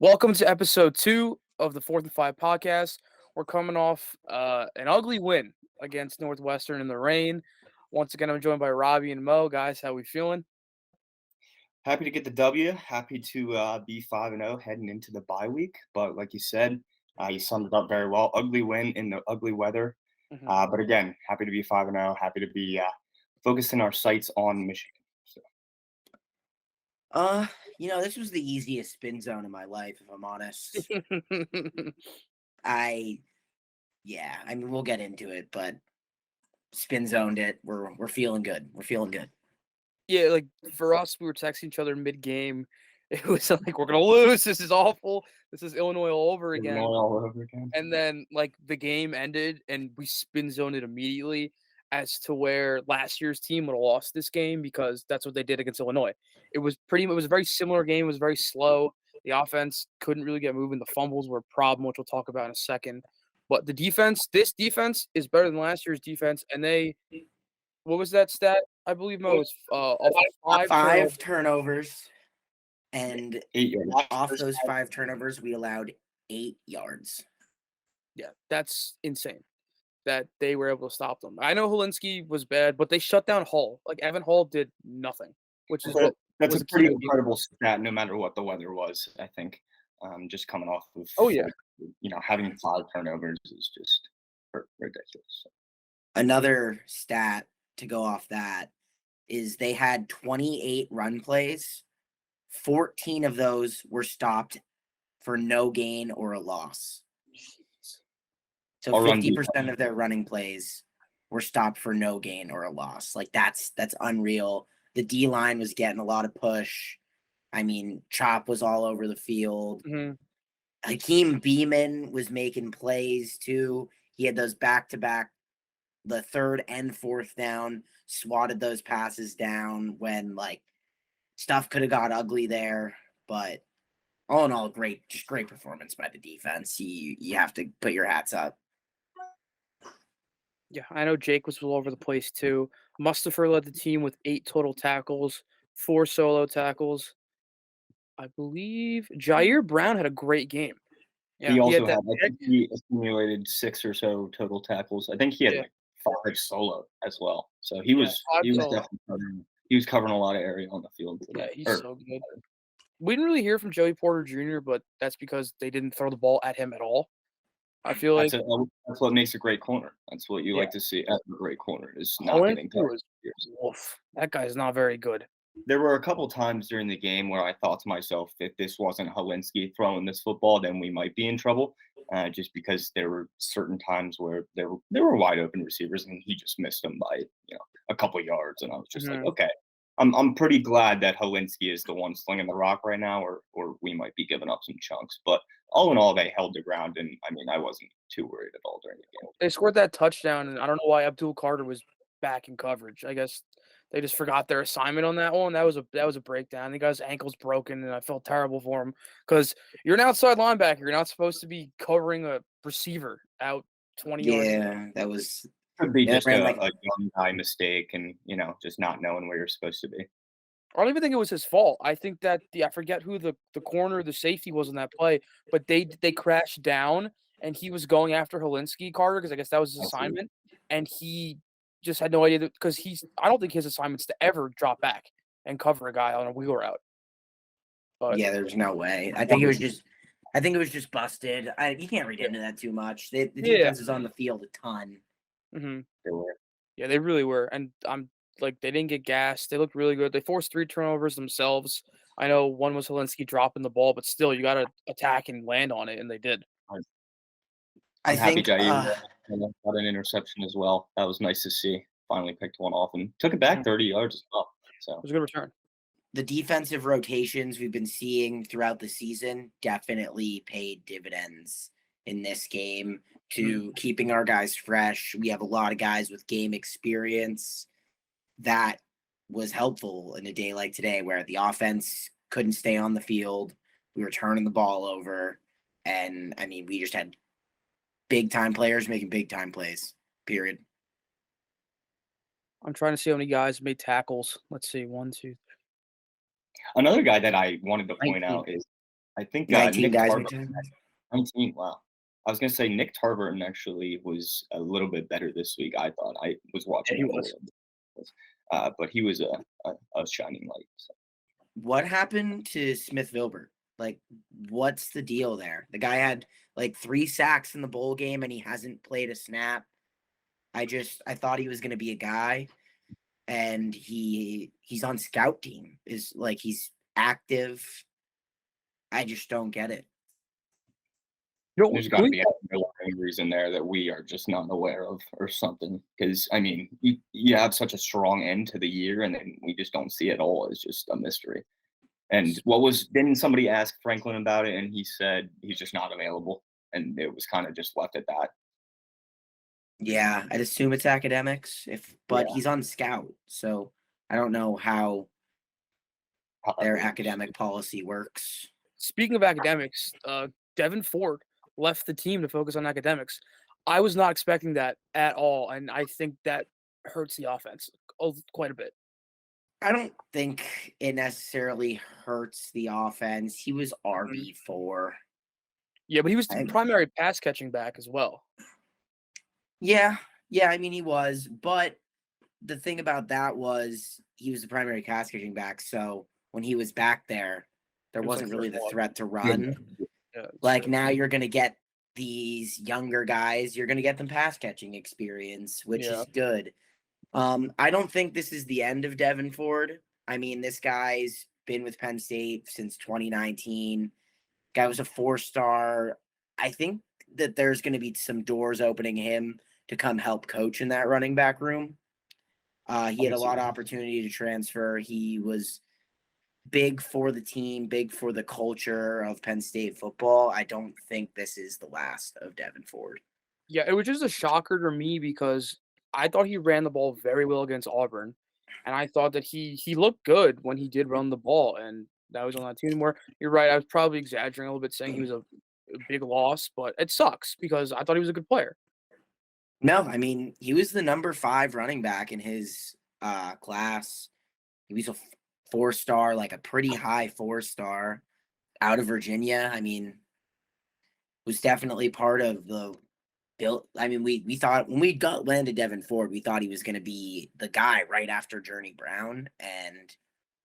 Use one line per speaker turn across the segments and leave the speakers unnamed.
Welcome to episode 2 of the 4th and 5 podcast. We're coming off an ugly win against Northwestern in the rain. Once again, I'm joined by Robby and Mo. Guys, how we feeling?
Happy to get the W. Happy to be 5-0 heading into the bye week. But like you said, you summed it up very well. Ugly win in the ugly weather.
Mhm.
But again, happy to be 5-0. Happy to be focusing our sights on Michigan. So,
This was the easiest spin zone in my life, if I'm honest. I I mean we'll get into it, but spin zoned it. We're feeling good. We're feeling good.
Yeah, like for us, we were texting each other mid-game. It was like, we're going to lose. This is awful. This is Illinois all over
Illinois
again.
all over again.
And then, like, the game ended, and we spin zoned it immediately as to where last year's team would have lost this game because that's what they did against Illinois. It was a very similar game. It was very slow. The offense couldn't really get moving. The fumbles were a problem, which we'll talk about in a second. But this defense is better than last year's defense. And what was that stat? I believe Mo was off of
Five turnovers, and
8 yards.
off those 5 turnovers, we allowed 8 yards.
Yeah, that's insane that they were able to stop them. I know Helinski was bad, but they shut down Hall. Like, Evan Hall did nothing, which is what
That's
was
a
the key
pretty
to the game.
incredible stat, no matter what the weather was. I think just coming off of
Oh, yeah.
having 5 turnovers is just ridiculous.
Another stat to go off that is they had 28 run plays. 14 of those were stopped for no gain or a loss. So
Our run
50% of their running plays were stopped for no gain or a loss. Like that's unreal. The D line was getting a lot of push. I mean, Chop was all over the field.
Mhm.
Hakeem Beeman was making plays too. He had those back to back, the third and fourth down, swatted those passes down when like stuff could have got ugly there. But all in all, great performance by the defense. You have to put your hats up.
Yeah, I know Jake was all over the place too. Mustafer led the team with 8 total tackles, 4 solo tackles. I believe Jair Brown had a great game. Yeah,
He
he had
also
that
had, I
pick.
think he accumulated 6 or so total tackles. I think he had
Yeah,
like 5 solo as well. So
yeah, 5
he was
solo.
definitely covering a lot of area on the field
Yeah,
today.
he's so good. We didn't really hear from Joey Porter Jr., but that's because they didn't throw the ball at him at all. I feel like
That's what makes a great corner. That's what you
yeah,
like to see as a great corner is not
Helinski
getting
was
targets.
woof. That guy's not very good.
There were a couple times during the game where I thought to myself, if this wasn't Helinski throwing this football, then we might be in trouble. Just because there were certain times where there were wide open receivers and he just missed them by a couple yards, and I was just like,
Mhm.
okay, I'm pretty glad that Helinski is the one slinging the rock right now, or we might be giving up some chunks. But all in all, they held the ground, and I mean, I wasn't too worried at all during the game.
They scored that touchdown, and I don't know why Abdul Carter was back in coverage. I guess they just forgot their assignment on that one. That was a breakdown. The guy's ankle's broken, and I felt terrible for him because you're an outside linebacker. You're not supposed to be covering a receiver out 20 yards.
Yeah, that was
Could be just
ran
a
like
young guy mistake, and just not knowing where you're supposed to be.
I don't even think it was his fault. I think that I forget who the corner, the safety was in that play, but they crashed down, and he was going after Helinski Carter because I guess that was his
I see.
assignment, and he just had no idea because I don't think his assignment's to ever drop back and cover a guy on a wheel route. But
yeah, there's no way. I think it was just busted. You can't read into that too much. The
yeah,
defense is on the field a ton.
hmm
They were.
yeah, they really were, and I'm like they didn't get gassed. They looked really good. They forced 3 turnovers themselves. I know one was Helinski dropping the ball, but still, you got to attack and land on it, and they did.
I
I'm happy
think
Jair got an interception as well. That was nice to see. Finally picked one off and took it back
It
30 yards as well. So
was a good return.
the defensive rotations we've been seeing throughout the season definitely paid dividends in this game to keeping our guys fresh. We have a lot of guys with game experience. That was helpful in a day like today where the offense couldn't stay on the field. We were turning the ball over. And I mean, we just had big time players making big time plays, period.
I'm trying to see how many guys made tackles. Let's see, 1, 2,
another guy that I wanted to point
19.
out is I think
19
Nick
guys.
Tarver, 19. Wow. I was gonna say Nick Tarver actually was a little bit better this week. I thought I was watching
he
him a
was.
little bit, but he was a shining light. So.
What happened to Smith Vilbert? Like, what's the deal there? The guy had like 3 sacks in the bowl game, and he hasn't played a snap. I thought he was going to be a guy, and he's on scout team. Is like he's active. I just don't get it.
There's got to be a reason there that we are just not aware of or something. Because, I mean, you have such a strong end to the year, and then we just don't see it all. It's just a mystery. And didn't somebody ask Franklin about it, and he said he's just not available, and it was kind of just left at that.
Yeah, I'd assume it's academics, but he's on scout, so I don't know how their academic policy works.
Speaking of academics, Devin Ford left the team to focus on academics. I was not expecting that at all, and I think that hurts the offense quite a bit.
I don't think it necessarily hurts the offense. He was RB4.
Yeah, but he was the primary pass catching back as well.
Yeah, I mean, he was. But the thing about that was he was the primary pass catching back. So when he was back there wasn't really the threat to run.
Yeah,
like now you're going to get these younger guys. You're going to get them pass catching experience, which is good. I don't think this is the end of Devin Ford. I mean, this guy's been with Penn State since 2019. Guy was a 4-star. I think that there's going to be some doors opening him to come help coach in that running back room. He had a lot of opportunity to transfer. He was big for the team, big for the culture of Penn State football. I don't think this is the last of Devin Ford.
Yeah, it was just a shocker to me because I thought he ran the ball very well against Auburn, and I thought that he looked good when he did run the ball, and that was on that team where you're right. I was probably exaggerating a little bit saying he was a big loss, but it sucks because I thought he was a good player.
No, I mean, he was the number 5 running back in his class. He was a 4-star, like a pretty high 4-star out of Virginia. I mean, was definitely part of the build. I mean, we thought when we landed Devin Ford, we thought he was going to be the guy right after Journey Brown, and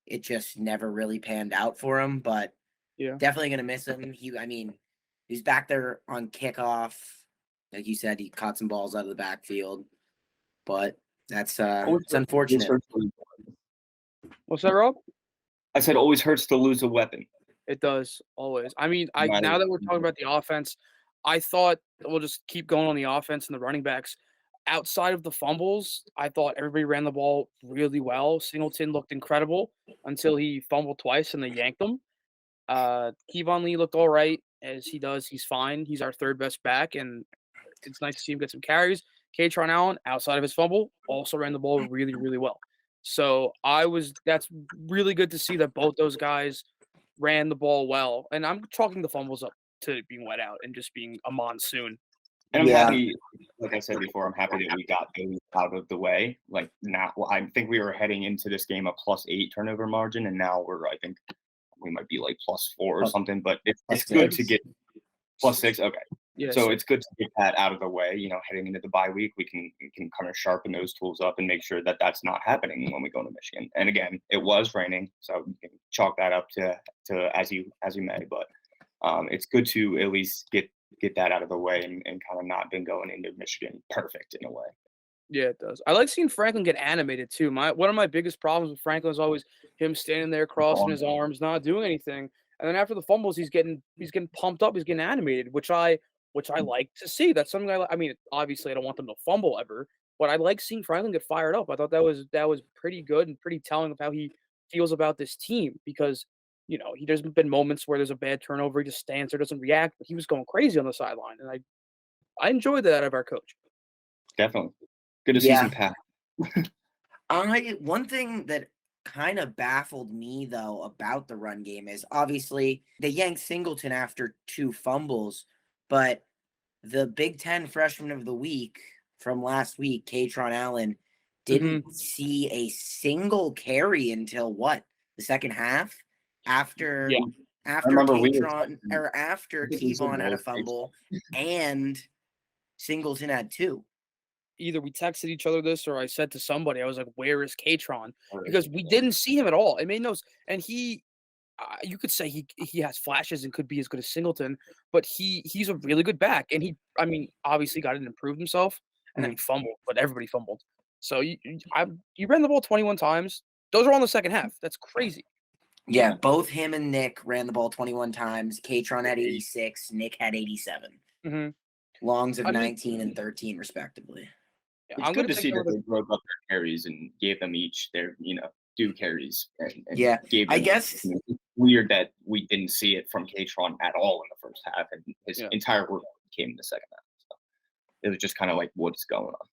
it just never really panned out for him. But definitely going to miss him. He's back there on kickoff. Like you said, he caught some balls out of the backfield, but it's unfortunate.
What's that, Rob?
I said always hurts to lose a weapon.
It does, always. I mean, now that we're talking about the offense, I thought we'll just keep going on the offense and the running backs. Outside of the fumbles, I thought everybody ran the ball really well. Singleton looked incredible until he fumbled twice and they yanked him. Kevon Lee looked all right, as he does. He's fine. He's our 3rd best back, and it's nice to see him get some carries. Katron Allen, outside of his fumble, also ran the ball really, really well. So that's really good to see that both those guys ran the ball well. And I'm chalking the fumbles up to being wet out and just being a monsoon.
And I'm happy, like I said before, I'm happy that we got those out of the way. Like now, I think we were heading into this game a +8 turnover margin, and now I think we might be like +4 or something. But it's good to get +6. Okay. Yeah, so it's good to get that out of the way. Heading into the bye week, we can kind of sharpen those tools up and make sure that that's not happening when we go to Michigan. And again, it was raining, so you can chalk that up to as you may. But it's good to at least get that out of the way and kind of not been going into Michigan perfect in a way.
Yeah, it does. I like seeing Franklin get animated too. One of my biggest problems with Franklin is always him standing there crossing his arms, not doing anything. And then after the fumbles, he's getting pumped up, he's getting animated, which I like to see. That's something I mean, obviously I don't want them to fumble ever, but I like seeing Franklin get fired up. I thought that was pretty good and pretty telling of how he feels about this team because there's been moments where there's a bad turnover, he just stands there, doesn't react, but he was going crazy on the sideline, and I enjoyed that out of our coach.
Definitely. Good to see some pass.
One thing that kind of baffled me, though, about the run game is obviously they yanked Singleton after 2 fumbles, but the Big Ten Freshman of the Week from last week, Katron Allen, didn't see a single carry until the second half? After after
remember we were
Katron
texting-
or after
I think we said
Kevon had a
both
fumble and Singleton had 2.
Either we texted each other this or I said to somebody, I was like, "Where is Katron?"
Or-
Because we didn't see him at all. It made no and he you could say he has flashes and could be as good as Singleton, but he's a really good back, and I mean, obviously got to improve himself, and then he fumbled, but everybody fumbled. So you ran the ball 21 times. Those are all in the second half. That's crazy.
Yeah, both him and Nick ran the ball 21 times. Katron had 86, Nick had 87.
Mhm.
Longs of
I mean-
19 and 13, respectively.
Yeah,
It's
I'm
good
gonna
to
take
see
over
that
the
they broke up their carries and gave them each their, due carries. And
Yeah,
gave
I
them,
guess-
it's weird that we didn't see it from Katron at all in the first half, and his
Yeah.
entire work came in the second half. So it was just kind of like, what's going on?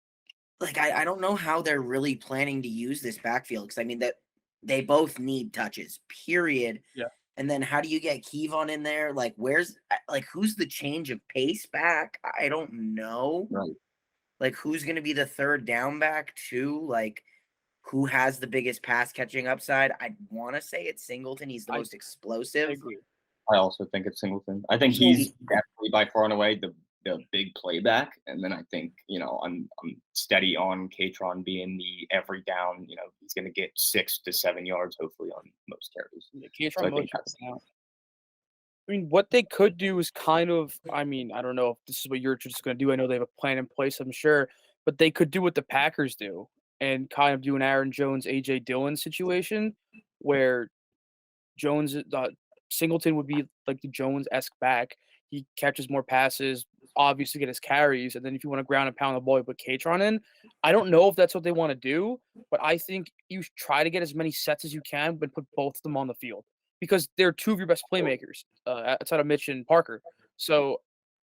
Like, I don't know how they're really planning to use this backfield because, I mean, that they both need touches, period.
Yeah.
And then how do you get Kevon in there? Like, who's the change of pace back? I don't know.
Right.
Like, who's going to be the third down back, too? Like, who has the biggest pass catching upside? I want to say it's Singleton. He's the most
I
explosive.
agree.
I also think it's Singleton. I think he's definitely by far and away the big playback, and then I think I'm steady on Katron being the every down. He's going to get 6 to 7 yards hopefully on most carries.
Yeah, Katron
So I think
motion
that's-
now. I mean, what they could do is kind of, I mean, I don't know if this is what you're just going to do. I know they have a plan in place, I'm sure, but they could do what the Packers do and kind of do an Aaron Jones, AJ Dillon situation where Jones, Singleton would be like the Jones-esque back. He catches more passes, obviously get his carries, and then if you want to ground and pound the ball, you put Katron in. I don't know if that's what they want to do, but I think you should try to get as many sets as you can, but put both of them on the field because they're two of your best playmakers outside of Mitch and Parker. So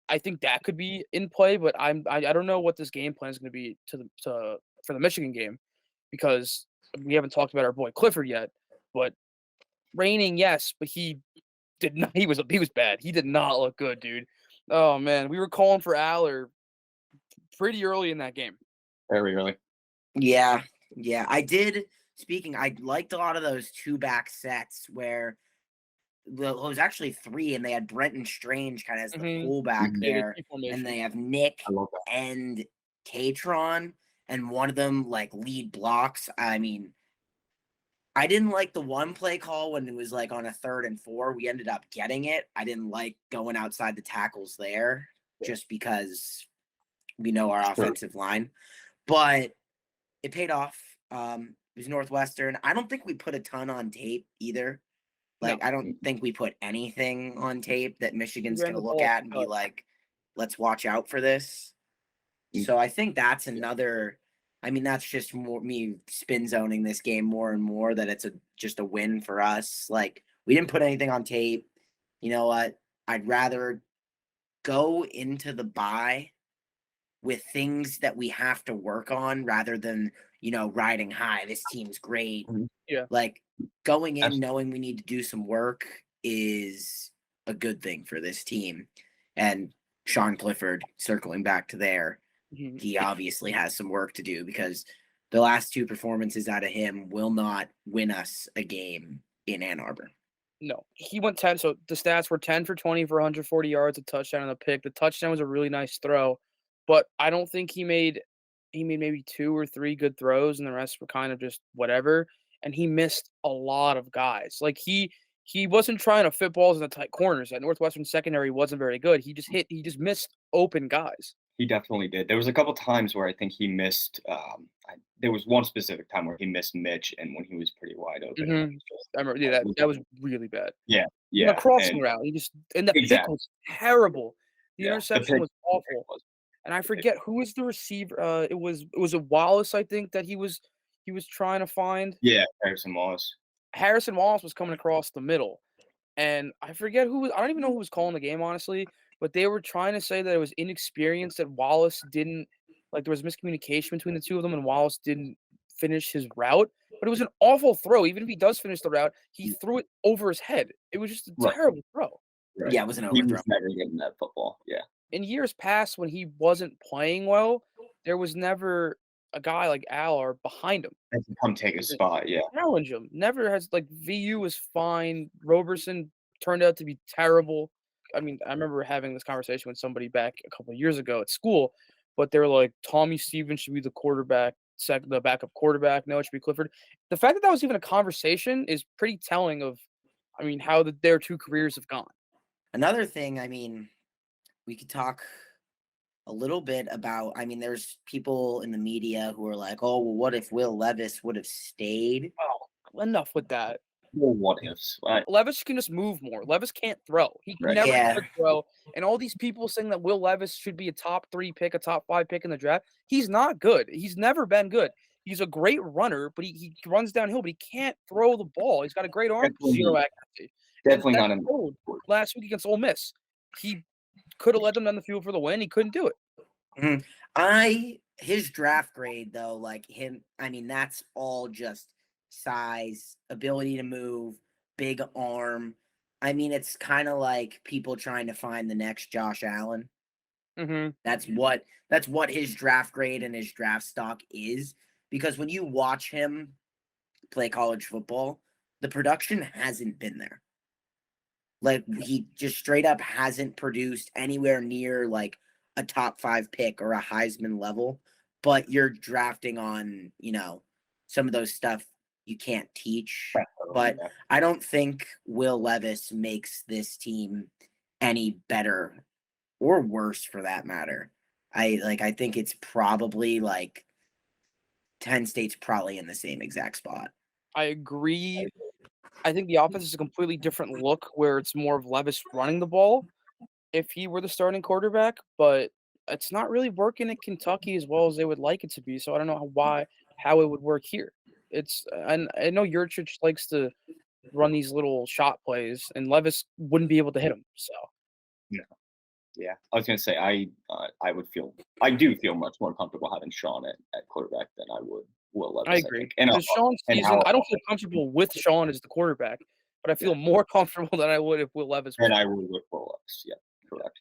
I think that could be in play, but I don't know what this game plan is going to be for the Michigan game because we haven't talked about our boy Clifford yet. But Raining, yes, but he did not. He was bad. He did not look good, dude. Oh man, we were calling for Aller pretty early in that game.
Very early.
Yeah. I did. Speaking, I liked a lot of those 2-back sets where it was actually 3, and they had Brenton Strange kind of as the fullback there, and they have Nick
I love that.
and Katron, and one of them like lead blocks. I mean, I didn't like the one play call when it was like on a 3rd and 4. We ended up getting it. I didn't like going outside the tackles there just because we know our offensive line, but it paid off. It was Northwestern. I don't think we put a ton on tape either. Like,
No.
I don't think we put anything on tape that Michigan's
ran
going to
the
look
ball
at and be like, let's watch out for this. So I think that's another. I mean, that's just more me spin zoning this game more and more that it's just a win for us. Like, we didn't put anything on tape. You know what? I'd rather go into the bye with things that we have to work on rather than, riding high. This team's great.
Yeah.
Like, going in
Absolutely.
knowing we need to do some work is a good thing for this team. And Sean Clifford, circling back to there, he obviously has some work to do because the last 2 performances out of him will not win us a game in Ann Arbor.
No, he went 10. So the stats were 10 for 20 for 140 yards, a touchdown and a pick. The touchdown was a really nice throw, but I don't think he made maybe 2 or 3 good throws, and the rest were kind of just whatever. And he missed a lot of guys. Like he wasn't trying to fit balls in the tight corners. That Northwestern secondary wasn't very good. He just missed open guys.
He definitely did. There was a couple times where I think he missed. There was one specific time where he missed Mitch, and when he was pretty wide open.
I remember, yeah, that was really bad.
Yeah.
The crossing route, and the pick was terrible. The interception was awful. And I forget who was the receiver. It was a Wallace, I think, that he was trying to find.
Yeah, Harrison Wallace.
Harrison Wallace was coming across the middle, and I forget who was. I don't even know who was calling the game, honestly. But they were trying to say that it was inexperience, that Wallace didn't there was miscommunication between the two of them, and Wallace didn't finish his route. But it was an awful throw. Even if he does finish the route, he threw it over his head. It was just a terrible throw.
Right.
Yeah, it was an
He
overthrow.
was never getting that football. Yeah.
In years past, when he wasn't playing well, there was never a guy like Aller behind him.
And to come take his spot. Yeah.
Challenge him. Never has VU was fine. Roberson turned out to be terrible. I mean, I remember having this conversation with somebody back a couple of years ago at school, but they're like, Tommy Stevens should be the quarterback, the backup quarterback. No, it should be Clifford. The fact that that was even a conversation is pretty telling of, I mean, how their two careers have gone.
Another thing, I mean, we could talk a little bit about, I mean, there's people in the media who are like, oh, well, what if Will Levis would have stayed?
Oh, enough with that.
Well, what ifs?
Levis can just move more. Levis can't throw. He can
Right.
never
Yeah.
throw. And all these people saying that Will Levis should be a top 3 pick, a top 5 pick in the draft. He's not good. He's never been good. He's a great runner, but he runs downhill, but he can't throw the ball. He's got a great arm,
Definitely-
zero accuracy.
Definitely
And
not
that's
in
cold. Last week against Ole Miss, he could have led them down the field for the win. He couldn't do it.
His draft grade though, like him, I mean, that's all just size, ability to move, big arm. I mean, it's kind of like people trying to find the next Josh Allen.
Mm-hmm.
That's what his draft grade and his draft stock is. Because when you watch him play college football, the production hasn't been there. Like, he just straight up hasn't produced anywhere near like a top 5 pick or a Heisman level. But you're drafting on, some of those stuff you can't teach. But I don't think Will Levis makes this team any better or worse for that matter. I think it's probably like Penn State's probably in the same exact spot.
I agree. I think the offense is a completely different look where it's more of Levis running the ball if he were the starting quarterback, but it's not really working at Kentucky as well as they would like it to be. So I don't know how it would work here. And I know Yurchich likes to run these little shot plays, and Levis wouldn't be able to hit him. So
No. Yeah, I was gonna say I do feel much more comfortable having Sean at quarterback than I would Will Levis.
I agree.
think. And
Because Sean's season, I don't feel comfortable with Sean as the quarterback, but I feel more comfortable than I would if Will Levis was.
And I would with Will Levis. Yeah, correct.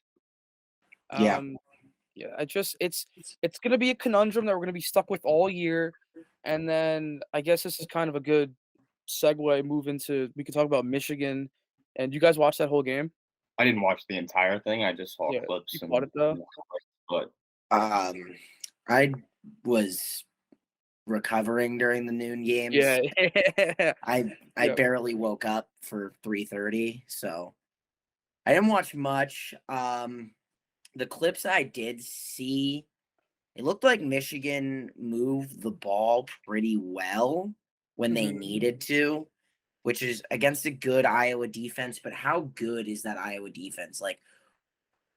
Yeah.
Yeah. It's gonna be a conundrum that we're gonna be stuck with all year, and then I guess this is kind of a good segue move into we can talk about Michigan. And you guys watch that whole game?
I didn't watch the entire thing. I just saw
Yeah,
clips.
you caught it though?
But
I was recovering during the noon games.
Yeah.
I
Yeah.
barely woke up for 3:30, so I didn't watch much. The clips I did see, it looked like Michigan moved the ball pretty well when they needed to, which is against a good Iowa defense. But how good is that Iowa defense? Like,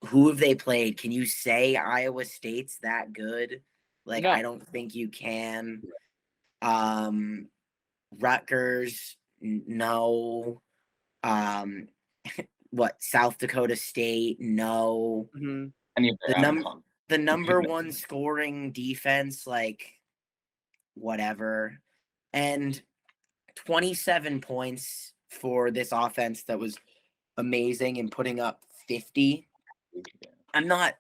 who have they played? Can you say Iowa State's that good? Like,
No.
I don't think you can. Rutgers, no. South Dakota State, no.
Mm-hmm.
any of
The number one scoring defense, like, whatever. And 27 points for this offense that was amazing and putting up 50. I'm not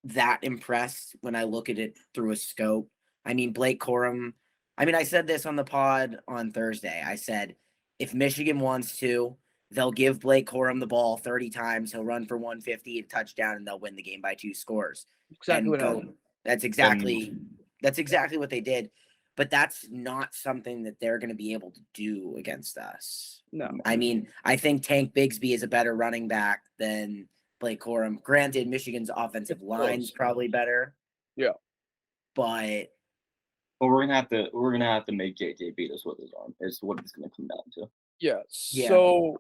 that impressed when I look at it through a scope. I mean, Blake Corum, I said this on the pod on Thursday. I said, if Michigan wants to, they'll give Blake Corum the ball 30 times. He'll run for 150, a touchdown, and they'll win the game by 2 scores.
Exactly what happened.
That's exactly what they did. But that's not something that they're going to be able to do against us.
No.
I mean, I think Tank Bigsby is a better running back than Blake Corum. Granted, Michigan's offensive line's probably better.
Yeah.
But
we're gonna have to make JJ beat us with his arm. Is what it's gonna come down to.
Yeah. So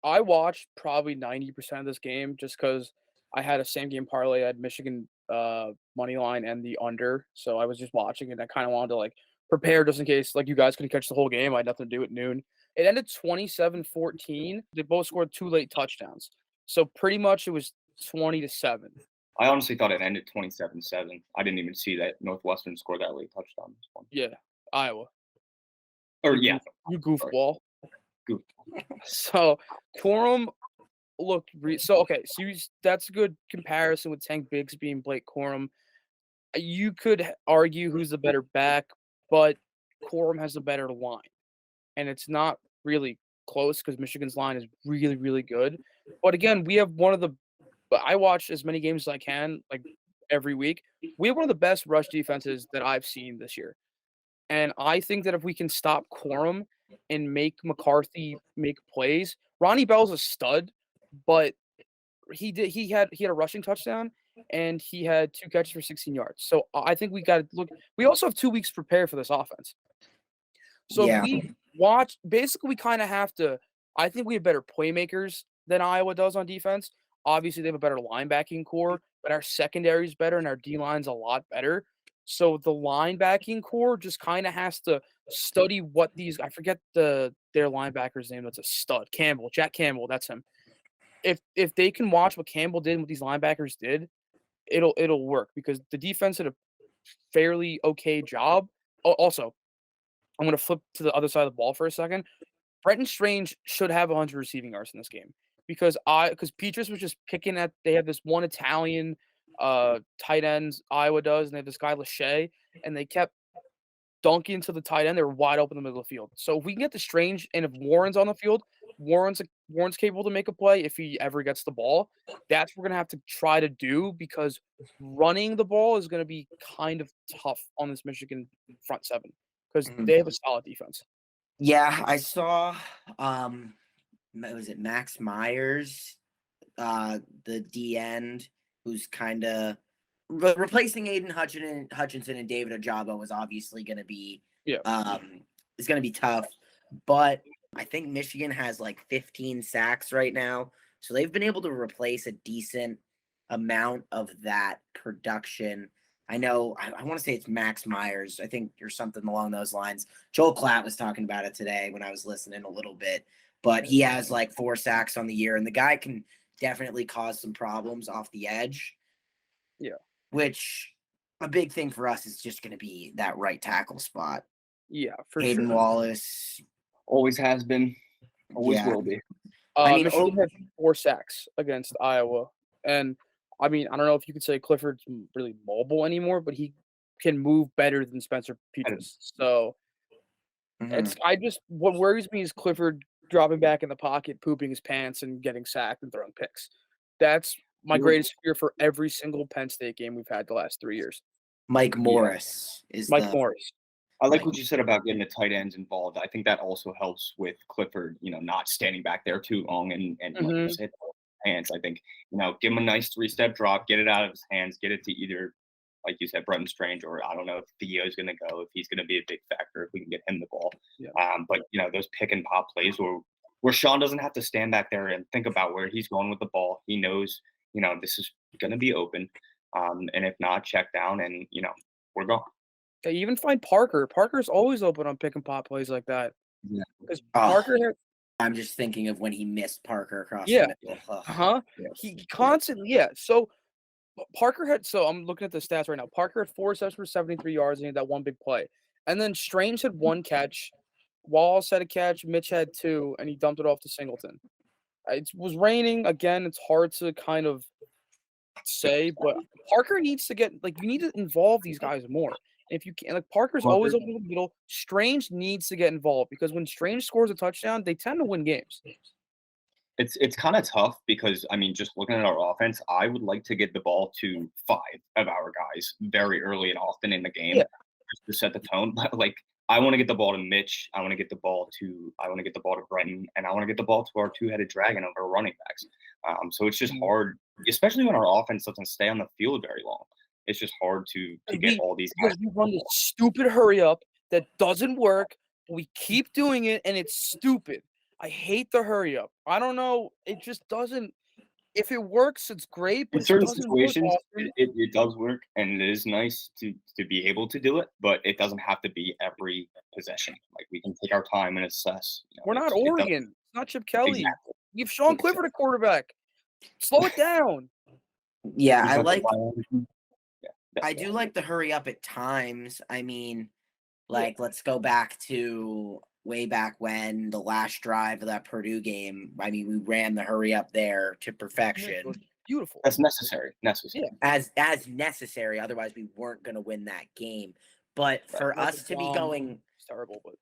I watched probably 90% of this game just because I had a same game parlay. I had Michigan money line and the under. So I was just watching and I kind of wanted to like prepare just in case like you guys couldn't catch the whole game. I had nothing to do at noon. It ended 27-14. They both scored 2 late touchdowns. So pretty much it was 20-7.
I honestly thought it ended 27-7. I didn't even see that Northwestern scored that late touchdown.
Yeah, Iowa.
Or
You goofball.
Goof.
So Corum looked so that's a good comparison with Tank Bigsby and Blake Corum. You could argue who's the better back, but Corum has a better line, and it's not really close because Michigan's line is really, really good. But again, we have one of the but I watch as many games as I can, like every week. We have one of the best rush defenses that I've seen this year. And I think that if we can stop Corum and make McCarthy make plays, Ronnie Bell's a stud, but he had a rushing touchdown and he had 2 catches for 16 yards. So I think we got to look. We also have 2 weeks to prepare for this offense. So if
Yeah.
we watch, basically we kind of have to. I think we have better playmakers than Iowa does on defense. Obviously, they have a better linebacking core, but our secondary is better and our D line's a lot better. So the linebacking core just kind of has to study what these. I forget their linebacker's name. That's a stud. Campbell, Jack Campbell. That's him. If they can watch what Campbell did and what these linebackers did, it'll work because the defense did a fairly okay job. Also, I'm going to flip to the other side of the ball for a second. Brenton Strange should have 100 receiving yards in this game because Petrus was just picking at. They have this one Italian tight ends Iowa does, and they have this guy Lachey, and they kept dunking to the tight end. They were wide open in the middle of the field. So if we can get the Strange, and if Warren's on the field, Warren's capable to make a play if he ever gets the ball. That's what we're gonna have to try to do because running the ball is gonna be kind of tough on this Michigan front seven because they have a solid defense.
Yeah, I saw was it Max Myers, the D end, who's kind of replacing Aiden Hutchinson and David Ojabo was obviously going to be it's going to be tough, but I think Michigan has like 15 sacks right now, so they've been able to replace a decent amount of that production. I know, I want to say it's Max Myers, I think, or something along those lines. Joel Klatt was talking about it today when I was listening a little bit, but he has like 4 sacks on the year, and the guy can definitely cause some problems off the edge.
Yeah.
Which a big thing for us is just going to be that right tackle spot.
Yeah, for
Hayden
sure.
Wallace.
Always has been, always will be.
Michigan had 4 sacks against Iowa, and I mean, I don't know if you could say Clifford's really mobile anymore, but he can move better than Spencer Petras. So what worries me is Clifford dropping back in the pocket, pooping his pants, and getting sacked and throwing picks. That's my greatest fear for every single Penn State game we've had the last 3 years.
Mike Morris is
Morris.
I like what you said about getting the tight ends involved. I think that also helps with Clifford, not standing back there too long and like you said, hands. I think, give him a nice 3-step drop, get it out of his hands, get it to either, like you said, Brenton Strange, or I don't know if Theo's going to go, if he's going to be a big factor, if we can get him the ball.
Yeah.
But, those pick and pop plays where Sean doesn't have to stand back there and think about where he's going with the ball. He knows, this is going to be open. And if not, check down and, we're gone.
They even find Parker. Parker's always open on pick and pop plays like that.
Yeah.
Because Parker had –
I'm just thinking of when he missed Parker across the middle.
He constantly, So Parker had, so I'm looking at the stats right now. Parker had 4 receptions for 73 yards and he had that one big play. And then Strange had 1 catch. Wallace had a catch. Mitch had 2, and he dumped it off to Singleton. It was raining. Again, it's hard to kind of say, but Parker needs to get, you need to involve these guys more. If you can, Parker's always open in the middle. Strange needs to get involved because when Strange scores a touchdown, they tend to win games.
It's kind of tough because, just looking at our offense, I would like to get the ball to 5 of our guys very early and often in the game just to set the tone. But I want to get the ball to Mitch. I want to get the ball to Brenton, and I want to get the ball to our 2-headed dragon of our running backs. So it's just hard, especially when our offense doesn't stay on the field very long. It's just hard to get all these guys.
We run this stupid hurry up that doesn't work. We keep doing it, and it's stupid. I hate the hurry up. I don't know. It just doesn't. If it works, it's great. But
in certain situations, it does work, and it is nice to be able to do it. But it doesn't have to be every possession. We can take our time and assess.
We're not Oregon. It's not Chip Kelly.
Exactly.
Give Sean Clifford a quarterback. Slow it down.
Yeah, I do like the hurry up at times. Let's go back to way back when the last drive of that Purdue game. We ran the hurry up there to perfection.
Beautiful.
That's necessary.
Yeah.
As necessary. Otherwise, we weren't going to win that game. But for us to be going,
it's terrible. But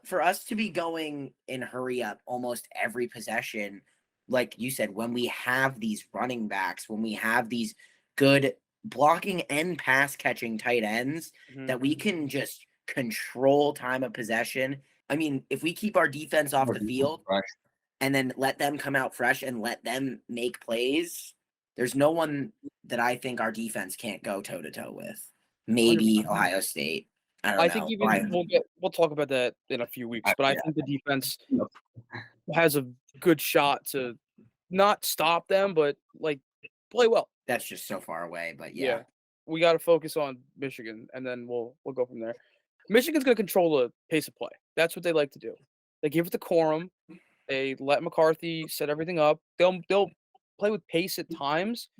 for us to be going in hurry up almost every possession, like you said, when we have these running backs, when we have these good blocking and pass catching tight ends, that we can just control time of possession. I mean, if we keep our defense off the field and then let them come out fresh and let them make plays, there's no one that I think our defense can't go toe to toe with. Maybe 100%. Ohio State. I don't know.
think even we'll talk about that in a few weeks, but I think the defense has a good shot to not stop them, but like play well.
That's just so far away, but
Yeah. We got to focus on Michigan, and then we'll go from there. Michigan's going to control the pace of play. That's what they like to do. They give it to Corum. They let McCarthy set everything up. They'll play with pace at times,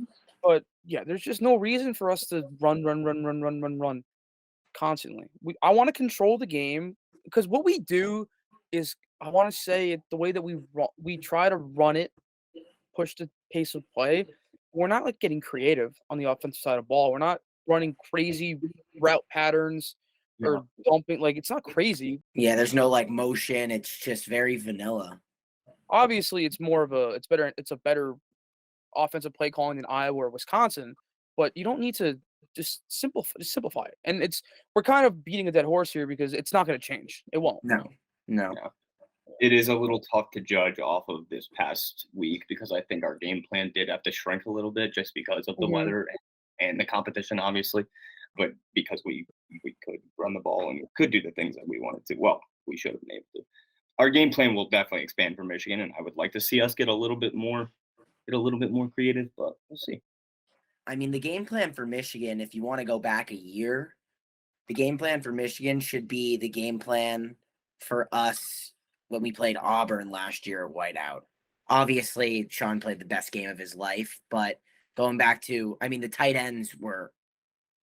but yeah, there's just no reason for us to run constantly. I want to control the game because what we do is I want to say it the way that we try to run it, push the pace of play. We're not like getting creative on the offensive side of the ball. We're not running crazy route patterns or dumping. Like it's not crazy.
Yeah, there's no like motion. It's just very vanilla.
Obviously, it's a better offensive play calling than Iowa or Wisconsin, but you don't need to just simplify it. And we're kind of beating a dead horse here because it's not going to change. It won't.
No.
Yeah. It is a little tough to judge off of this past week because I think our game plan did have to shrink a little bit just because of the weather and the competition, obviously. But because we could run the ball and we could do the things that we wanted to, well, we should have been able to. Our game plan will definitely expand for Michigan, and I would like to see us get a little bit more creative, but we'll see.
I mean, the game plan for Michigan, if you want to go back a year, the game plan for Michigan should be the game plan for us when we played Auburn last year at Whiteout. Obviously, Sean played the best game of his life, but going back to, I mean, the tight ends were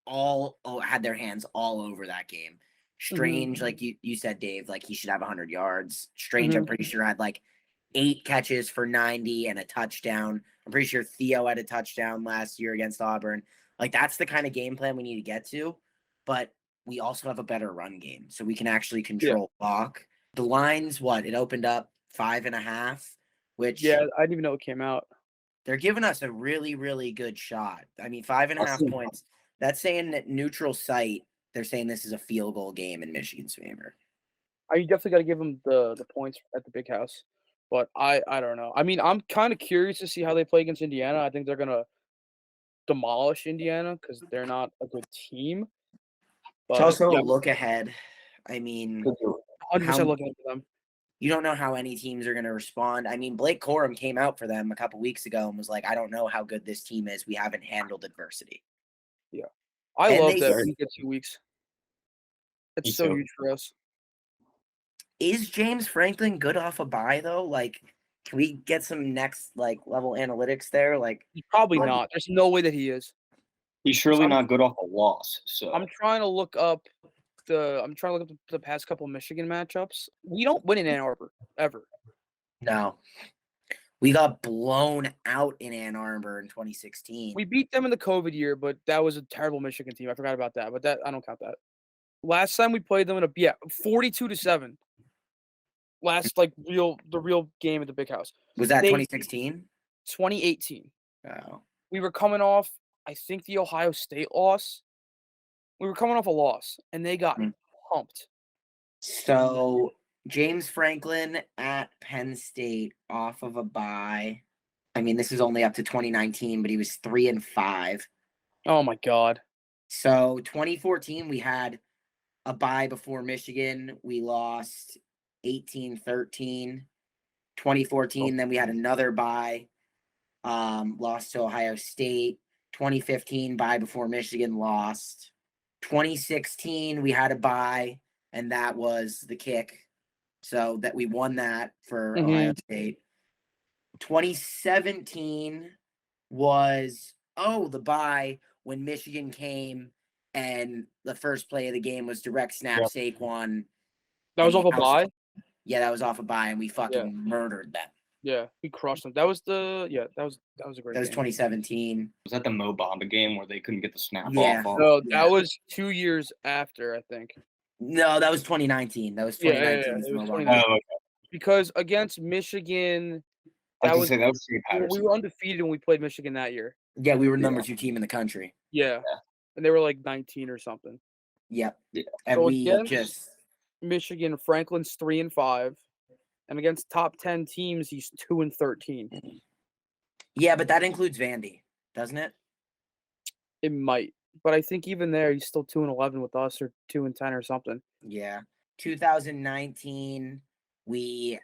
had their hands all over that game. Strange, like you said, Dave, like he should have 100 yards. Strange, I'm pretty sure had like 8 catches for 90 and a touchdown. I'm pretty sure Theo had a touchdown last year against Auburn. Like that's the kind of game plan we need to get to, but we also have a better run game, so we can actually control clock. The lines, it opened up 5.5, which
I didn't even know it came out.
They're giving us a really, really good shot. I mean, 5.5 points. That's saying that neutral site, they're saying this is a field goal game in Michigan's favor.
You definitely got to give them the points at the big house, but I don't know. I mean, I'm kind of curious to see how they play against Indiana. I think they're gonna demolish Indiana because they're not a good team. But,
it's also a look ahead. I mean,
100% looking at them.
You don't know how any teams are going to respond. I mean, Blake Corum came out for them a couple weeks ago and was like, I don't know how good this team is. We haven't handled adversity.
Yeah. I love that we get 2 weeks. It's so huge for us.
Is James Franklin good off a bye, though? Like, can we get some next level analytics there? Like,
he's probably not. There's no way that he is.
He's surely not good off a loss. So
I'm trying to look up the past couple of Michigan matchups. We don't win in Ann Arbor ever.
No. We got blown out in Ann Arbor in 2016.
We beat them in the COVID year, but that was a terrible Michigan team. I forgot about that, but I don't count that. Last time we played them 42-7. Last the real game at the big house.
Was that 2016?
2018.
Oh.
We were coming off, I think, the Ohio State loss. We were coming off a loss, and they got pumped.
So James Franklin at Penn State off of a bye. I mean, this is only up to 2019, but he was 3-5.
Oh my God.
So 2014, we had a bye before Michigan. We lost 18-13. 2014, then we had another bye. Lost to Ohio State. 2015, bye before Michigan, lost. 2016, we had a bye, and that was the kick. So that we won that for Ohio State. 2017 was, the bye when Michigan came and the first play of the game was direct snap Saquon.
That was off a bye?
Yeah, that was off a bye, and we fucking murdered them.
Yeah, we crushed them. That was a great
That was
game.
2017.
Was that the Mo Bamba game where they couldn't get the snap off?
No, that was 2 years after, I think.
No, that was 2019. That was
Yeah,
2019.
it was
Oh,
2019.
okay.
Because against Michigan,
I
that
was
was
gonna say that was Shea
we
Patterson.
were undefeated when we played Michigan that year.
Yeah, we were the
Yeah.
number 2 team in the country.
Yeah.
Yeah.
And they were like 19 or something.
Yep.
Yeah.
And
So
we
against
just
Michigan, Franklin's 3-5, and against top 10 teams, he's 2-13.
yeah, but that includes Vandy, doesn't it?
It might, but I think even there, he's still 2-11 with us, or 2-10 or something.
Yeah. 2019, we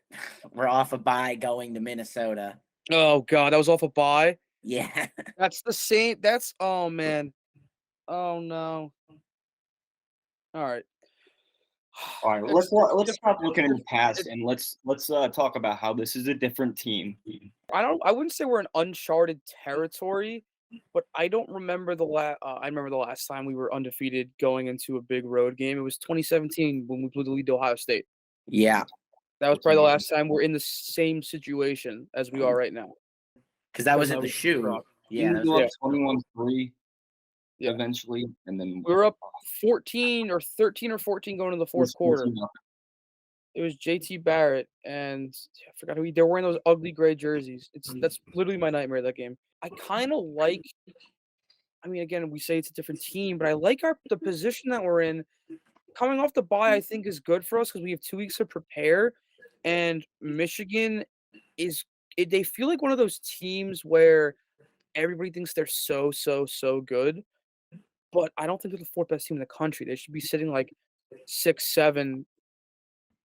were off a bye going to Minnesota.
Oh God, that was off a bye.
Yeah.
That's the same. That's oh man. Oh no. All right.
All right,
It's
let's stop
different.
looking in the past
It's-
and let's talk about how this is a different team.
I wouldn't say we're in uncharted territory, but I don't remember I remember the last time we were undefeated going into a big road game. It was 2017 when we blew the lead to Ohio State.
Yeah.
That was probably the last time we're in the same situation as we are right now.
Because that was
Because
at
I
the
was
shoe.
drunk.
Yeah. That
We
was
were up 21-3
Yeah.
eventually, and then
We were up 14 or 13 or 14 going to the fourth quarter.
14-0.
It was JT Barrett, and I forgot who they were wearing those ugly gray jerseys. That's literally my nightmare, that game. I kind of like. I mean, again, we say it's a different team, but I like the position that we're in. Coming off the bye, I think is good for us because we have 2 weeks to prepare, and Michigan they feel like one of those teams where everybody thinks they're so good, but I don't think they're the 4th best team in the country. They should be sitting like 6, 7.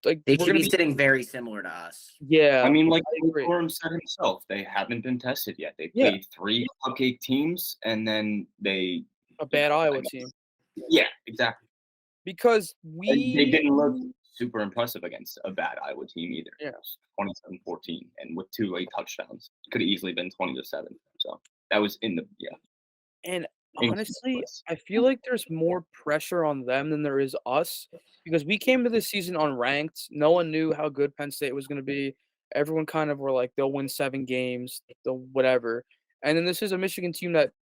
Like
They
we're
should
gonna
be
be
sitting very similar to us.
Yeah,
I mean, like
I agree.
Gorham said himself, they haven't been tested yet. They
Yeah.
played 3 cupcake teams, and then they
A bad Iowa team
Yeah, exactly.
because
They didn't look super impressive against a bad Iowa team either.
Yeah.
It was 27-14, and with 2 late touchdowns, could have easily been 20-7. So that was
And
in
honestly,
place.
I feel like there's more pressure on them than there is us because we came to this season unranked. No one knew how good Penn State was going to be. Everyone kind of were like, they'll win 7 games, they'll whatever. And then this is a Michigan team that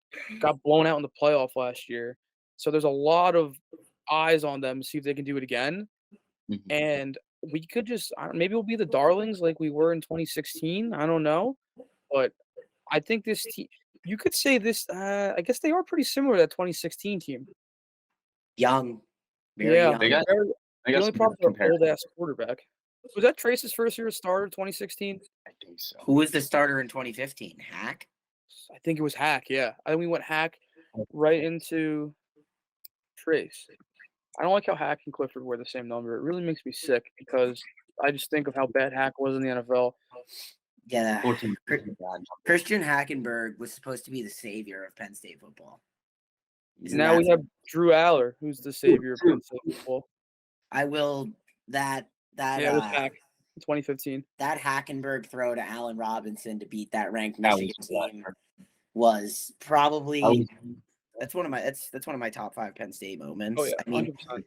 got blown out in the playoff last year. So there's a lot of eyes on them to see if they can do it again.
Mhm.
And we could just maybe we'll be the darlings like we were in 2016. I don't know. But I think this team, you could say this, I guess they are pretty similar to that 2016 team.
Young. Very
Yeah.
young.
They got-
The
I guess
only problem is our
compared.
old-ass quarterback. Was that Trace's first year as starter, 2016?
I think so.
Who was the starter in 2015? Hack?
I think it was Hack, yeah. I think we went Hack right into Trace. I don't like how Hack and Clifford wear the same number. It really makes me sick because I just think of how bad Hack was in the NFL.
Yeah.
14.
Christian Hackenberg was supposed to be the savior of Penn State football. Isn't
Now we
that-
have Drew Aller, who's the savior of Penn State football.
I will that
Yeah, it was Hack in 2015.
that Hackenberg throw to Allen Robinson to beat that ranked
That
Michigan
was
team was probably
That was-
that's one of my top 5 Penn State moments.
Oh, yeah,
I mean,
100%.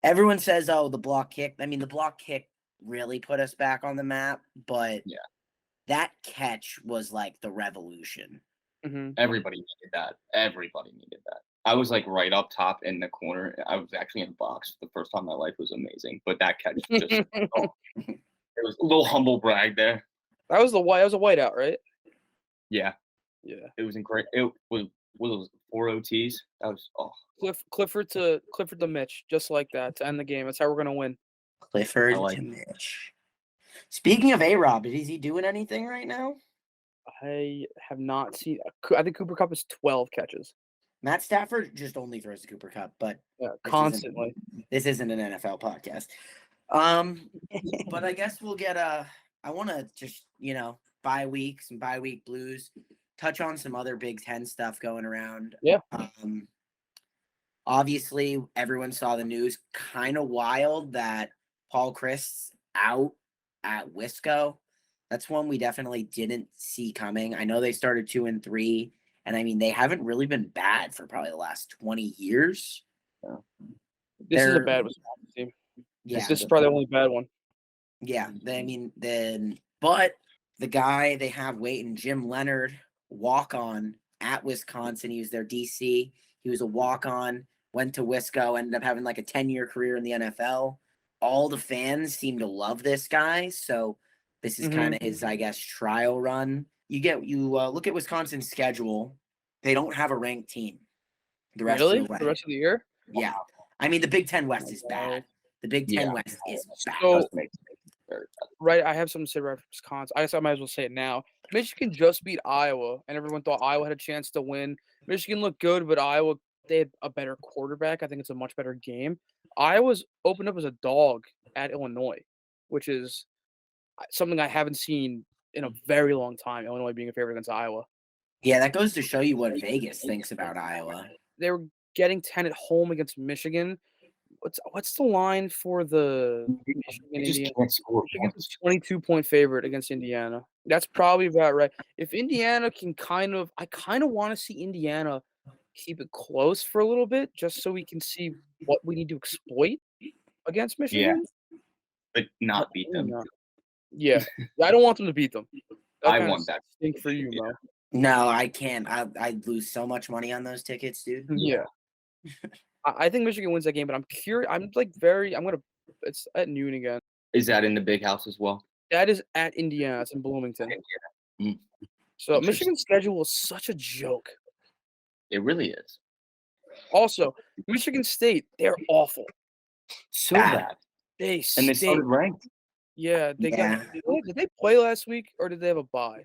everyone says, "Oh, the block kick." I mean, the block kick really put us back on the map, but
Yeah.
that catch was like the revolution.
Mhm.
Everybody needed that. Everybody needed that. I was like right up top in the corner. I was actually in the box for the first time in my life. It was amazing. But that catch just it was a little humble brag there.
That was a whiteout, right?
Yeah,
Yeah.
it was incredible. It was what was it, 4 OTs. That was
Clifford to Mitch, just like that to end the game. That's how we're gonna win.
Clifford
I like
to Mitch. Speaking of A-Rob, is he doing anything right now?
I have not seen. I think Cooper Cup is 12 catches.
Matt Stafford just only throws the Cooper Cup, but
Yeah,
isn't-
constantly.
this isn't an NFL podcast. But I guess we'll get I want to just, bye week, some bye week blues, touch on some other Big Ten stuff going around.
Yeah.
Obviously, everyone saw the news. Kind of wild that Paul Christ's out at Wisco. That's one we definitely didn't see coming. I know they started 2-3, and I mean they haven't really been bad for probably the last 20 years.
This is a
They're-
bad Wisconsin team.
Yeah,
This is probably the only bad one.
yeah. But the guy they have waiting, Jim Leonard, walk on at Wisconsin. He was their DC. He was a walk on. went to Wisco, ended up having like a 10-year career in the NFL. All the fans seem to love this guy, so this is kind of his, I guess, trial run. You look at Wisconsin's schedule; they don't have a ranked team the rest of the way.
The rest of the year?
Yeah, I mean the Big Ten West is bad. The Big Ten West is bad.
So, right, I have something to say about Wisconsin. I guess I might as well say it now. Michigan just beat Iowa, and everyone thought Iowa had a chance to win. Michigan looked good, but Iowa, they had a better quarterback. I think it's a much better game. Iowa's opened up as a dog at Illinois, which is something I haven't seen in a very long time, Illinois being a favorite against Iowa.
Yeah, that goes to show you what Vegas thinks about Iowa.
They were getting 10 at home against Michigan. What's the line for the Michigan Indiana? Michigan's a 22-point favorite against Indiana. That's probably about right. If Indiana can I kind of want to see Indiana keep it close for a little bit, just so we can see what we need to exploit against Michigan.
Yeah, but not beat them.
Yeah, I don't want them to beat them.
I want that.
Stink for you, Mo.
No, I can't. I'd lose so much money on those tickets, dude.
Yeah. I think Michigan wins that game, but I'm curious. It's at noon again.
Is that in the big house as well?
That is at Indiana. It's in Bloomington. So Michigan's schedule is such a joke.
It really is.
Also, Michigan State, they're awful.
So bad.
They
started ranked.
Yeah, did they play last week or did they have a bye?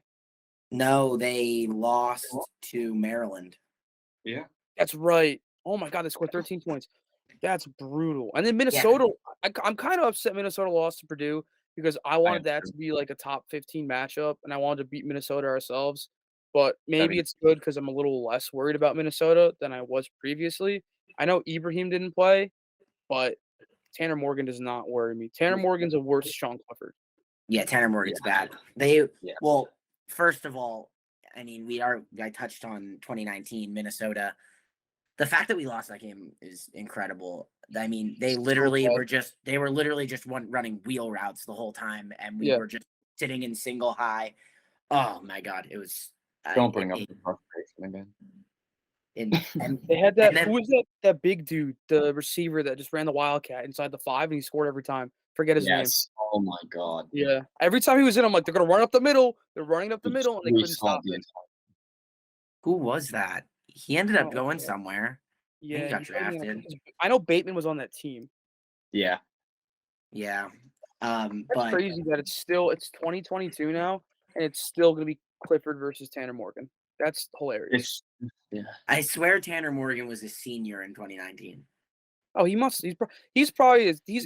No, they lost to Maryland.
Yeah.
That's right. Oh my God, they scored 13 points. That's brutal. And then Minnesota, I'm kind of upset Minnesota lost to Purdue because I wanted that to be like a top 15 matchup and I wanted to beat Minnesota ourselves. But maybe it's good because I'm a little less worried about Minnesota than I was previously. I know Ibrahim didn't play, but Tanner Morgan does not worry me. Tanner Morgan's a worse Sean Clifford.
Yeah, Tanner Morgan's bad. Well, first of all, I mean, I touched on 2019 Minnesota. The fact that we lost that game is incredible. I mean, they were literally just running wheel routes the whole time, and we were just sitting in single high. Oh my God, it was.
Don't bring up the frustration again.
And they had who was that big dude, the receiver that just ran the Wildcat inside the 5 and he scored every time. Forget his name.
Oh my God.
Yeah. Every time he was in, I'm like, they're gonna run up the middle. They're running up the middle, and they couldn't stop it.
Who was that? He ended up going somewhere.
Yeah,
he got drafted.
I know Bateman was on that team.
Yeah.
That's crazy that it's 2022 now, and it's still gonna be Clifford versus Tanner Morgan. That's hilarious.
I swear Tanner Morgan was a senior in 2019.
Oh, he must. He's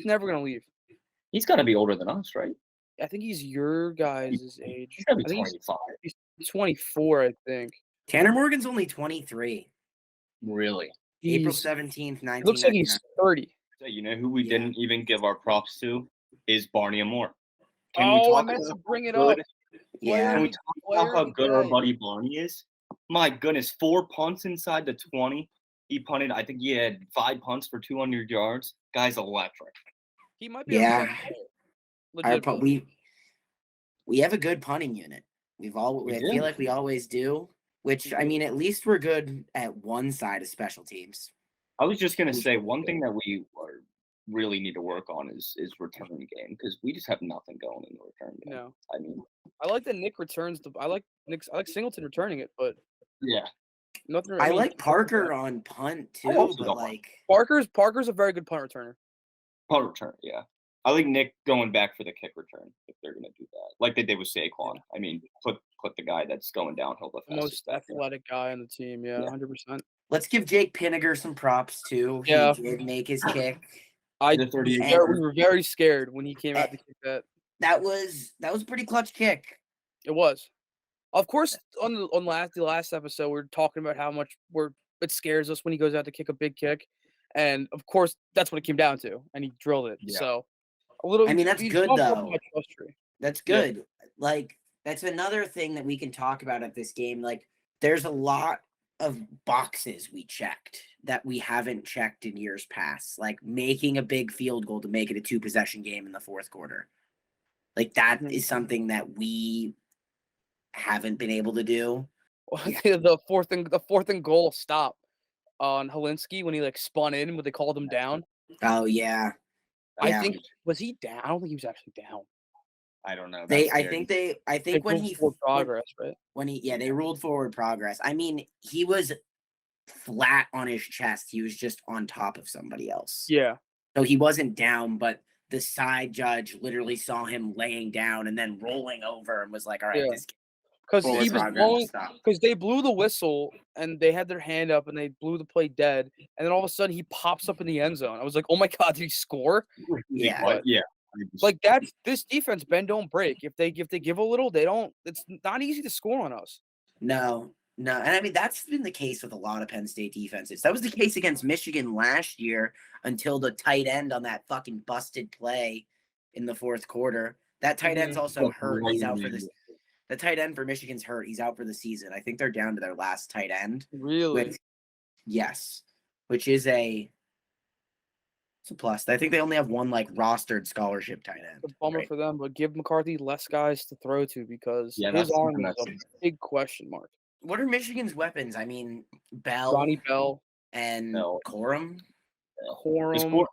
never gonna leave.
He's got to be older than us, right?
I think he's your guys' age.
He's got to be 25.
He's 24, I think.
Tanner Morgan's only 23.
Really?
April 17th, 1999.
Looks like he's 30.
So you know who we didn't even give our props to is Barney Amore.
I meant to bring it up.
Yeah.
Can we talk about how good our buddy Barney is? My goodness, 4 punts inside the 20. He punted. I think he had 5 punts for 200 yards. Guy's electric.
He might be.
We have a good punting unit. I feel like we always do. Which, I mean, at least we're good at one side of special teams.
I was just gonna say one thing that we really need to work on is return game because we just have nothing going in the return game.
No,
I mean,
I like that Nick returns I like Singleton returning it, but nothing.
I like Parker on punt too, but like
Parker's a very good punt returner.
Punt return, yeah. I like Nick going back for the kick return if they're gonna do that, like they did with Saquon. I mean, put the guy that's going downhill the fastest.
Most athletic guy on the team, 100%.
Let's give Jake Pinniger some props too.
Yeah,
he did make his kick.
We were very scared when he came out to kick that.
That was a pretty clutch kick.
It was. Of course, on the last episode, we were talking about how much it scares us when he goes out to kick a big kick, and of course, that's what it came down to, and he drilled it. Yeah. So a little.
I mean, that's good though. That's good. Yeah. Like that's another thing that we can talk about at this game. Like, there's a lot of boxes we checked that we haven't checked in years past, like making a big field goal to make it a 2-possession game in the fourth quarter. Like that is something that we haven't been able to do.
The fourth and goal stop. on Helinski when he like spun in, when they called him down.
Oh yeah.
I
Yeah.
think was he down? I don't think he was actually down.
I don't know.
They
That's
I
scary.
think they I
They
think when
ruled
he
for progress, right?
when he they ruled forward progress. I mean, he was flat on his chest. He was just on top of somebody else.
Yeah.
So he wasn't down, but the side judge literally saw him laying down and then rolling over and was like, all right,
Yeah.
this
Because
forward
he was
progress
blowing,
stop.
because they blew the whistle and they had their hand up and they blew the play dead, and then all of a sudden he pops up in the end zone. I was like, oh my god, did he score?
Yeah.
What? Yeah.
Like that's this defense, bend don't break. If they give a little, they don't. It's not easy to score on us.
No. And I mean, that's been the case with a lot of Penn State defenses. That was the case against Michigan last year until the tight end on that fucking busted play in the fourth quarter. That tight end's also hurt. He's out for this. The tight end for Michigan's hurt. He's out for the season. I think they're down to their last tight end.
Really?
Yes. Which is it's a plus. I think they only have one like rostered scholarship tight end.
It's a bummer
right?
for them, but give McCarthy less guys to throw to because
Yeah,
his
that's
arm
something
is a
that's-
big question mark.
What are Michigan's weapons? I mean, Bell
Ronnie Bell,
and
No.
Corum.
Corum.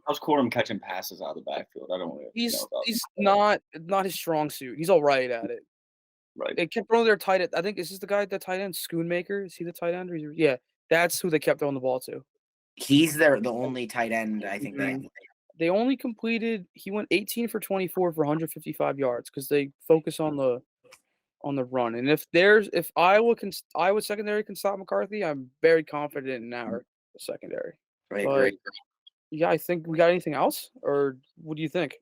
How's Corum catching passes out of the backfield? I don't really know about
He's
that.
not his strong suit. He's all right at it.
Right.
They kept throwing their tight end. I think is this the guy at the tight end, Schoonmaker? Is he the tight end? Yeah, that's who they kept throwing the ball to.
He's the only tight end I think they have.
They only completed. He went 18 for 24 for 155 yards because they focus on the run. And if Iowa secondary can stop McCarthy, I'm very confident in our secondary.
Right,
But
great.
yeah, I think we got anything else, or what do you think?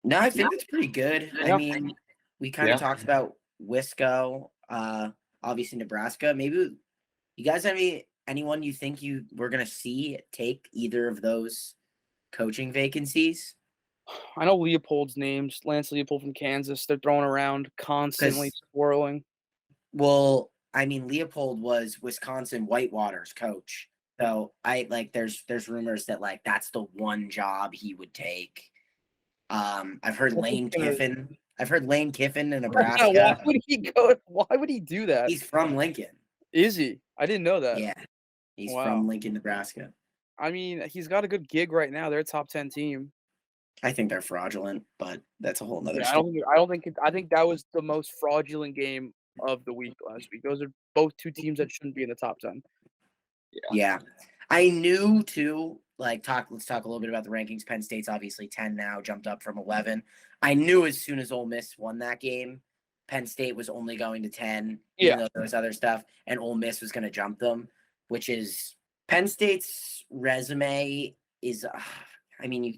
No, I think that's pretty good.
Yeah.
I mean, we kind of talked about Wisco, obviously Nebraska. Maybe you guys have anyone you think we're gonna see take either of those coaching vacancies?
I know Leopold's names, Lance Leopold from Kansas. They're throwing around constantly, swirling.
Well, I mean, Leopold was Wisconsin Whitewater's coach. So there's rumors that like that's the one job he would take. I've heard Lane Kiffin. I've heard Lane Kiffin in Nebraska.
Yeah, why would he go? Why would he do that?
He's from Lincoln.
Is he? I didn't know that.
Yeah, he's
Wow.
from Lincoln, Nebraska.
I mean, he's got a good gig right now. They're a top 10 team.
I think they're fraudulent, but that's a whole nother
Yeah,
story.
I think that was the most fraudulent game of the week last week. Those are both two teams that shouldn't be in the top 10.
Yeah. I knew too, let's talk a little bit about the rankings. Penn State's obviously 10 now, jumped up from 11. I knew as soon as Ole Miss won that game, Penn State was only going to 10, even though there was other stuff, and Ole Miss was going to jump them, which is Penn State's resume is, I mean,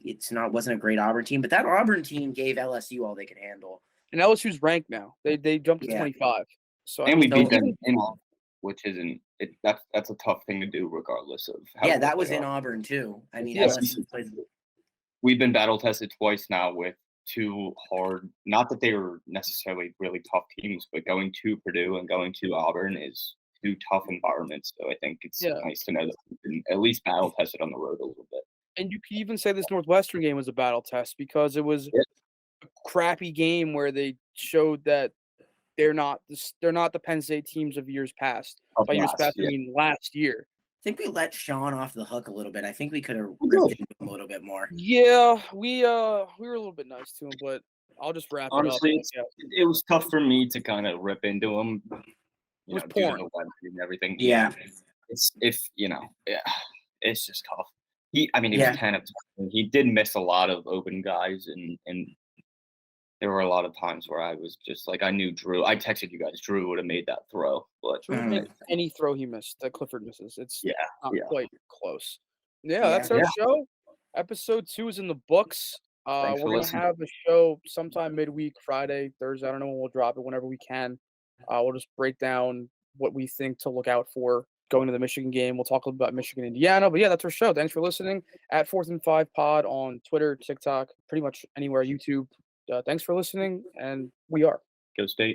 wasn't a great Auburn team, but that Auburn team gave LSU all they could handle.
And LSU's ranked now. They jumped to 25. So
and we beat them in Auburn, which isn't it. That's a tough thing to do, regardless of how.
Yeah, that was in Auburn too. I mean, LSU played.
We've been battle tested twice now with two hard. Not that they were necessarily really tough teams, but going to Purdue and going to Auburn is two tough environments. So I think it's nice to know that we've been at least battle tested on the road a little bit.
And you could even say this Northwestern game was a battle test because it was a crappy game where they showed that they're not the Penn State teams of years past. By years past, I mean last year.
I think we let Sean off the hook a little bit. I think we could have ripped into him a little bit more.
Yeah, we were a little bit nice to him, but I'll just wrap it up.
Honestly, it was tough for me to kind of rip into him.
It was porn
and everything.
Yeah,
it's just tough. He was 10 of 10. He did miss a lot of open guys, and there were a lot of times where I was just like, I knew Drew. I texted you guys. Drew would have made that throw, but
any throw he missed that Clifford misses, it's not quite close. Yeah, that's our show. Episode 2 is in the books. We're gonna have a show sometime midweek, Friday, Thursday. I don't know when we'll drop it. Whenever we can, we'll just break down what we think to look out for going to the Michigan game. We'll talk a little about Michigan, Indiana. But yeah, that's our show. Thanks for listening. At 4th and 5 Pod on Twitter, TikTok, pretty much anywhere, YouTube. Thanks for listening, and we are
Go State.